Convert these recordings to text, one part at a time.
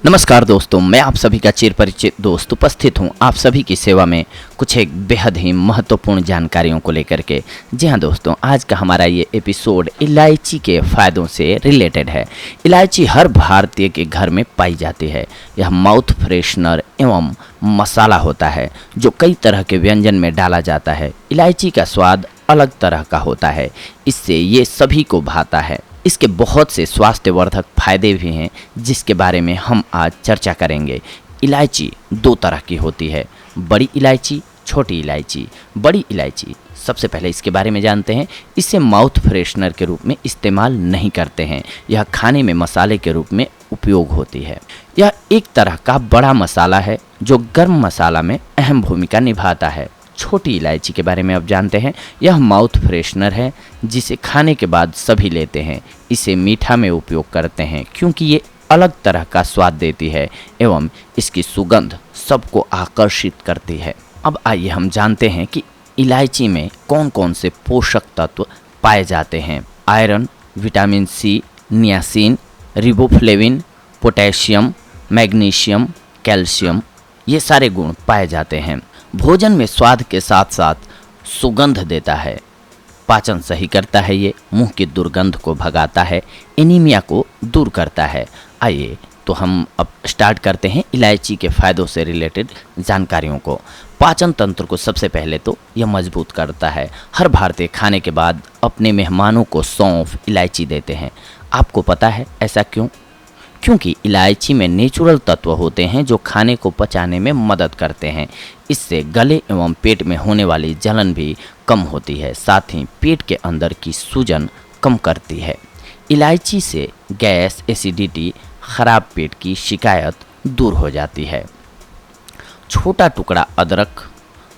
नमस्कार दोस्तों, मैं आप सभी का चिर परिचित दोस्त उपस्थित हूं आप सभी की सेवा में कुछ एक बेहद ही महत्वपूर्ण जानकारियों को लेकर के। जी हां दोस्तों, आज का हमारा ये एपिसोड इलायची के फ़ायदों से रिलेटेड है। इलायची हर भारतीय के घर में पाई जाती है। यह माउथ फ्रेशनर एवं मसाला होता है जो कई तरह के व्यंजन में डाला जाता है। इलायची का स्वाद अलग तरह का होता है, इससे ये सभी को भाता है। इसके बहुत से स्वास्थ्यवर्धक फायदे भी हैं जिसके बारे में हम आज चर्चा करेंगे। इलायची दो तरह की होती है, बड़ी इलायची, छोटी इलायची। बड़ी इलायची सबसे पहले इसके बारे में जानते हैं। इसे माउथ फ्रेशनर के रूप में इस्तेमाल नहीं करते हैं, यह खाने में मसाले के रूप में उपयोग होती है। यह एक तरह का बड़ा मसाला है जो गर्म मसाला में अहम भूमिका निभाता है। छोटी इलायची के बारे में अब जानते हैं। यह माउथ फ्रेशनर है जिसे खाने के बाद सभी लेते हैं। इसे मीठा में उपयोग करते हैं क्योंकि ये अलग तरह का स्वाद देती है एवं इसकी सुगंध सबको आकर्षित करती है। अब आइए हम जानते हैं कि इलायची में कौन कौन से पोषक तत्व पाए जाते हैं। Iron, vitamin C, niacin, riboflavin, potassium, magnesium, calcium, ये सारे गुण पाए जाते हैं। भोजन में स्वाद के साथ साथ सुगंध देता है, पाचन सही करता है, ये मुंह की दुर्गंध को भगाता है, एनीमिया को दूर करता है। आइए तो हम अब स्टार्ट करते हैं इलायची के फ़ायदों से रिलेटेड जानकारियों को। पाचन तंत्र को सबसे पहले तो यह मजबूत करता है। हर भारतीय खाने के बाद अपने मेहमानों को सौंफ, इलायची देते हैं। आपको पता है ऐसा क्यों? क्योंकि इलायची में नेचुरल तत्व होते हैं जो खाने को पचाने में मदद करते हैं। इससे गले एवं पेट में होने वाली जलन भी कम होती है, साथ ही पेट के अंदर की सूजन कम करती है। इलायची से गैस, एसिडिटी, खराब पेट की शिकायत दूर हो जाती है। छोटा टुकड़ा अदरक,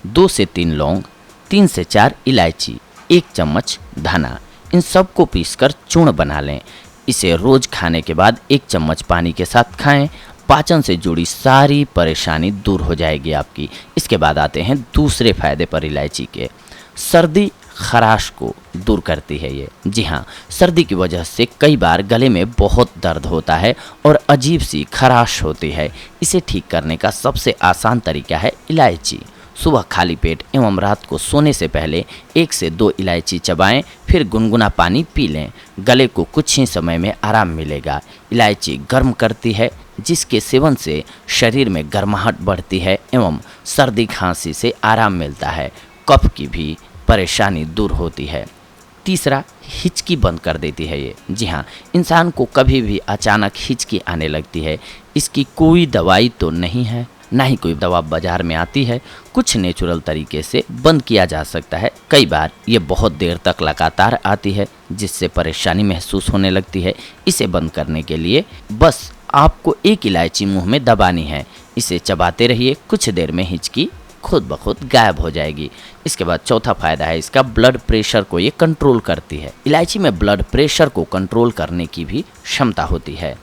2 से 3 लौंग, 3 से 4 इलायची, 1 चम्मच धना, इन सब को पीसकर चूर्ण बना लें। इसे रोज खाने के बाद 1 चम्मच पानी के साथ खाएं। पाचन से जुड़ी सारी परेशानी दूर हो जाएगी आपकी। इसके बाद आते हैं दूसरे फायदे पर इलायची के। सर्दी खराश को दूर करती है ये। जी हाँ, सर्दी की वजह से कई बार गले में बहुत दर्द होता है और अजीब सी खराश होती है। इसे ठीक करने का सबसे आसान तरीका है इलायची। सुबह खाली पेट एवं रात को सोने से पहले 1 से 2 इलायची चबाएं, फिर गुनगुना पानी पी लें। गले को कुछ ही समय में आराम मिलेगा। इलायची गर्म करती है जिसके सेवन से शरीर में गर्माहट बढ़ती है एवं सर्दी खांसी से आराम मिलता है। कफ की भी परेशानी दूर होती है। तीसरा, हिचकी बंद कर देती है ये। जी हाँ, इंसान को कभी भी अचानक हिचकी आने लगती है। इसकी कोई दवाई तो नहीं है, ना ही कोई दवा बाजार में आती है। कुछ नेचुरल तरीके से बंद किया जा सकता है। कई बार ये बहुत देर तक लगातार आती है जिससे परेशानी महसूस होने लगती है। इसे बंद करने के लिए बस आपको 1 इलायची मुंह में दबानी है। इसे चबाते रहिए, कुछ देर में हिचकी खुद ब खुद गायब हो जाएगी। इसके बाद चौथा फायदा है इसका, ब्लड प्रेशर को ये कंट्रोल करती है। इलायची में ब्लड प्रेशर को कंट्रोल करने की भी क्षमता होती है।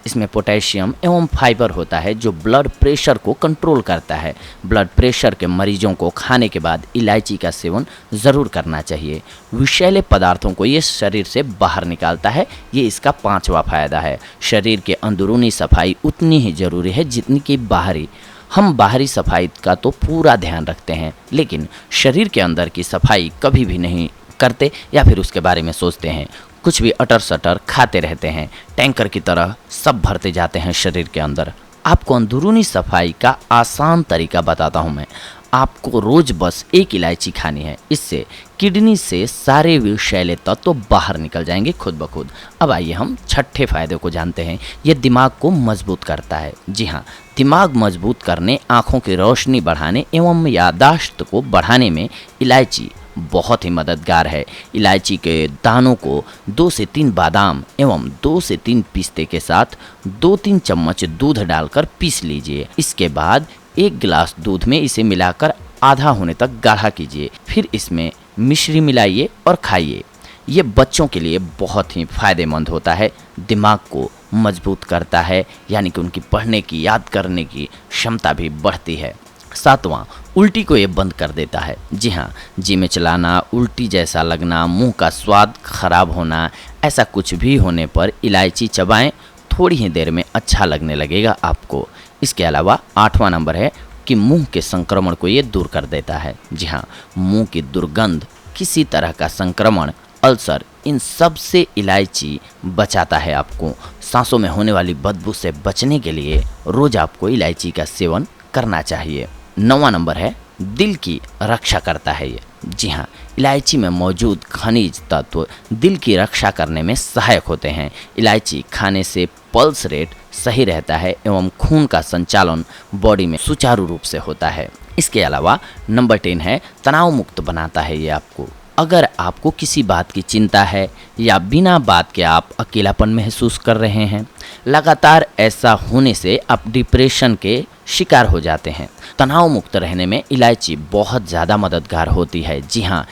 इसमें पोटेशियम एवं फाइबर होता है जो ब्लड प्रेशर को कंट्रोल करता है। ब्लड प्रेशर के मरीजों को खाने के बाद इलायची का सेवन ज़रूर करना चाहिए। विषैले पदार्थों को ये शरीर से बाहर निकालता है। ये इसका 5वां फायदा है। शरीर के अंदरूनी सफाई उतनी ही ज़रूरी है जितनी कि बाहरी। हम बाहरी सफाई का तो पूरा ध्यान रखते हैं, लेकिन शरीर के अंदर की सफाई कभी भी नहीं करते या फिर उसके बारे में सोचते हैं। कुछ भी अटर सटर खाते रहते हैं, टैंकर की तरह सब भरते जाते हैं शरीर के अंदर। आपको अंदरूनी सफाई का आसान तरीका बताता हूँ मैं। आपको रोज़ बस 1 इलायची खानी है। इससे किडनी से सारे विषैले तत्व बाहर निकल जाएंगे खुद ब खुद। अब आइए हम छठे फायदे को जानते हैं। ये दिमाग को मजबूत करता है। जी हाँ, दिमाग मजबूत करने, आँखों की रोशनी बढ़ाने एवं याददाश्त को बढ़ाने में इलायची बहुत ही मददगार है। इलायची के दानों को 2 से 3 बादाम एवं 2 से 3 पिस्ते के साथ 2-3 चम्मच दूध डालकर पीस लीजिए। इसके बाद 1 गिलास दूध में इसे मिलाकर आधा होने तक गाढ़ा कीजिए। फिर इसमें मिश्री मिलाइए और खाइए। ये बच्चों के लिए बहुत ही फायदेमंद होता है। दिमाग को मजबूत करता है, यानी कि उनकी पढ़ने की, याद करने की क्षमता भी बढ़ती है। 7वां, उल्टी को ये बंद कर देता है। जी हाँ, जी में चलाना, उल्टी जैसा लगना, मुंह का स्वाद खराब होना, ऐसा कुछ भी होने पर इलायची चबाएं थोड़ी ही देर में अच्छा लगने लगेगा आपको। इसके अलावा 8वां नंबर है कि मुंह के संक्रमण को ये दूर कर देता है। जी हाँ, मुंह की दुर्गंध, किसी तरह का संक्रमण, अल्सर, इन सब से इलायची बचाता है आपको। सांसों में होने वाली बदबू से बचने के लिए रोज आपको इलायची का सेवन करना चाहिए। 9वां नंबर है दिल की रक्षा करता है ये। जी हाँ, इलायची में मौजूद खनिज तत्व दिल की रक्षा करने में सहायक होते हैं। इलायची खाने से पल्स रेट सही रहता है एवं खून का संचालन बॉडी में सुचारू रूप से होता है। इसके अलावा नंबर 10 है तनाव मुक्त बनाता है ये आपको। अगर आपको किसी बात की चिंता है या बिना बात के आप अकेलापन महसूस कर रहे हैं, लगातार ऐसा होने से आप डिप्रेशन के शिकार हो जाते हैं। तनाव मुक्त रहने में इलायची बहुत ज़्यादा मददगार होती है। जी हाँ,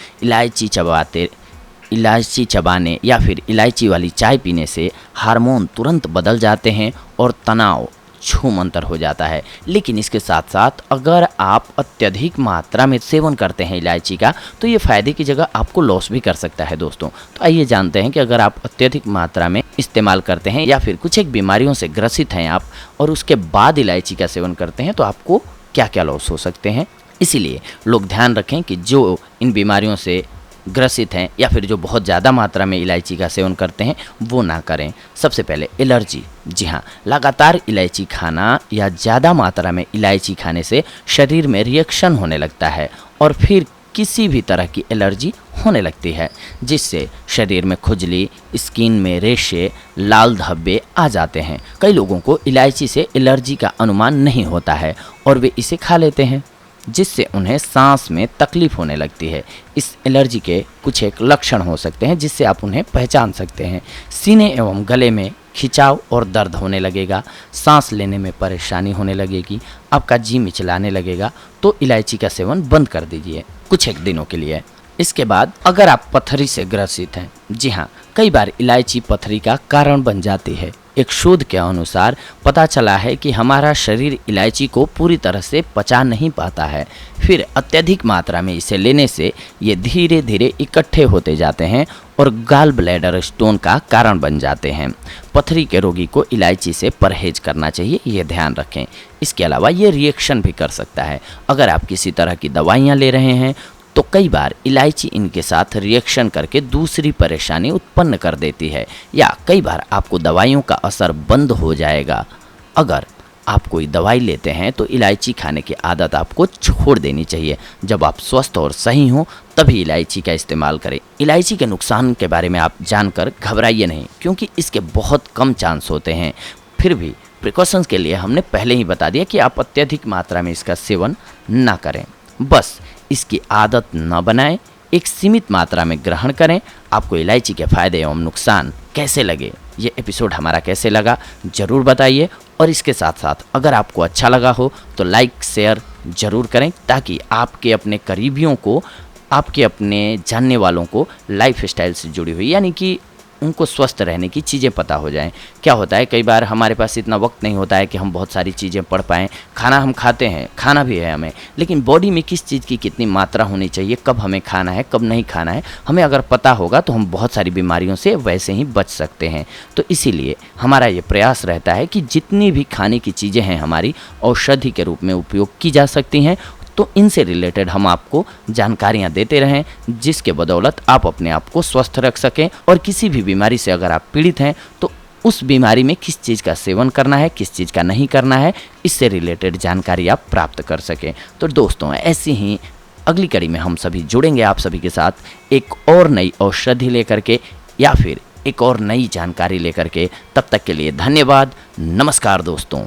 इलायची चबाने या फिर इलायची वाली चाय पीने से हार्मोन तुरंत बदल जाते हैं और तनाव छूमंतर हो जाता है। लेकिन इसके साथ साथ अगर आप अत्यधिक मात्रा में सेवन करते हैं इलायची का, तो ये फ़ायदे की जगह आपको लॉस भी कर सकता है दोस्तों। तो आइए जानते हैं कि अगर आप अत्यधिक मात्रा में इस्तेमाल करते हैं या फिर कुछ एक बीमारियों से ग्रसित हैं आप, और उसके बाद इलायची का सेवन करते हैं, तो आपको क्या क्या लॉस हो सकते हैं। इसीलिए लोग ध्यान रखें कि जो इन बीमारियों से ग्रसित हैं या फिर जो बहुत ज़्यादा मात्रा में इलायची का सेवन करते हैं, वो ना करें। सबसे पहले एलर्जी। जी हाँ, लगातार इलायची खाना या ज़्यादा मात्रा में इलायची खाने से शरीर में रिएक्शन होने लगता है और फिर किसी भी तरह की एलर्जी होने लगती है, जिससे शरीर में खुजली, स्किन में रेशे, लाल धब्बे आ जाते हैं। कई लोगों को इलायची से एलर्जी का अनुमान नहीं होता है और वे इसे खा लेते हैं, जिससे उन्हें सांस में तकलीफ होने लगती है। इस एलर्जी के कुछ एक लक्षण हो सकते हैं जिससे आप उन्हें पहचान सकते हैं। सीने एवं गले में खिंचाव और दर्द होने लगेगा, सांस लेने में परेशानी होने लगेगी, आपका जी मिचलाने लगेगा। तो इलायची का सेवन बंद कर दीजिए कुछ एक दिनों के लिए। इसके बाद अगर आप पथरी से ग्रसित हैं, जी हाँ, कई बार इलायची पथरी का कारण बन जाती है। एक शोध के अनुसार पता चला है कि हमारा शरीर इलायची को पूरी तरह से पचा नहीं पाता है। फिर अत्यधिक मात्रा में इसे लेने से ये धीरे धीरे इकट्ठे होते जाते हैं और गाल ब्लैडर स्टोन का कारण बन जाते हैं। पथरी के रोगी को इलायची से परहेज करना चाहिए, ये ध्यान रखें। इसके अलावा ये रिएक्शन भी कर सकता है। अगर आप किसी तरह की दवाइयाँ ले रहे हैं तो कई बार इलायची इनके साथ रिएक्शन करके दूसरी परेशानी उत्पन्न कर देती है, या कई बार आपको दवाइयों का असर बंद हो जाएगा। अगर आप कोई दवाई लेते हैं तो इलायची खाने की आदत आपको छोड़ देनी चाहिए। जब आप स्वस्थ और सही हों तभी इलायची का इस्तेमाल करें। इलायची के नुकसान के बारे में आप जानकर घबराइए नहीं, क्योंकि इसके बहुत कम चांस होते हैं। फिर भी प्रिकॉशंस के लिए हमने पहले ही बता दिया कि आप अत्यधिक मात्रा में इसका सेवन ना करें। बस इसकी आदत न बनाएं, एक सीमित मात्रा में ग्रहण करें। आपको इलायची के फायदे एवं नुकसान कैसे लगे, ये एपिसोड हमारा कैसे लगा, ज़रूर बताइए। और इसके साथ साथ अगर आपको अच्छा लगा हो तो लाइक शेयर ज़रूर करें, ताकि आपके अपने करीबियों को, आपके अपने जानने वालों को लाइफ स्टाइल से जुड़ी हुई, यानी कि उनको स्वस्थ रहने की चीज़ें पता हो जाएं। क्या होता है, कई बार हमारे पास इतना वक्त नहीं होता है कि हम बहुत सारी चीज़ें पढ़ पाएँ। खाना हम खाते हैं, खाना भी है हमें, लेकिन बॉडी में किस चीज़ की कितनी मात्रा होनी चाहिए, कब हमें खाना है, कब नहीं खाना है, हमें अगर पता होगा तो हम बहुत सारी बीमारियों से वैसे ही बच सकते हैं। तो इसीलिए हमारा ये प्रयास रहता है कि जितनी भी खाने की चीज़ें हैं हमारी औषधि के रूप में उपयोग की जा सकती हैं, तो इनसे रिलेटेड हम आपको जानकारियां देते रहें, जिसके बदौलत आप अपने आप को स्वस्थ रख सकें। और किसी भी बीमारी से अगर आप पीड़ित हैं तो उस बीमारी में किस चीज़ का सेवन करना है, किस चीज़ का नहीं करना है, इससे रिलेटेड जानकारी आप प्राप्त कर सकें। तो दोस्तों, ऐसी ही अगली कड़ी में हम सभी जुड़ेंगे आप सभी के साथ एक और नई औषधि लेकर के, या फिर एक और नई जानकारी लेकर के। तब तक के लिए धन्यवाद। नमस्कार दोस्तों।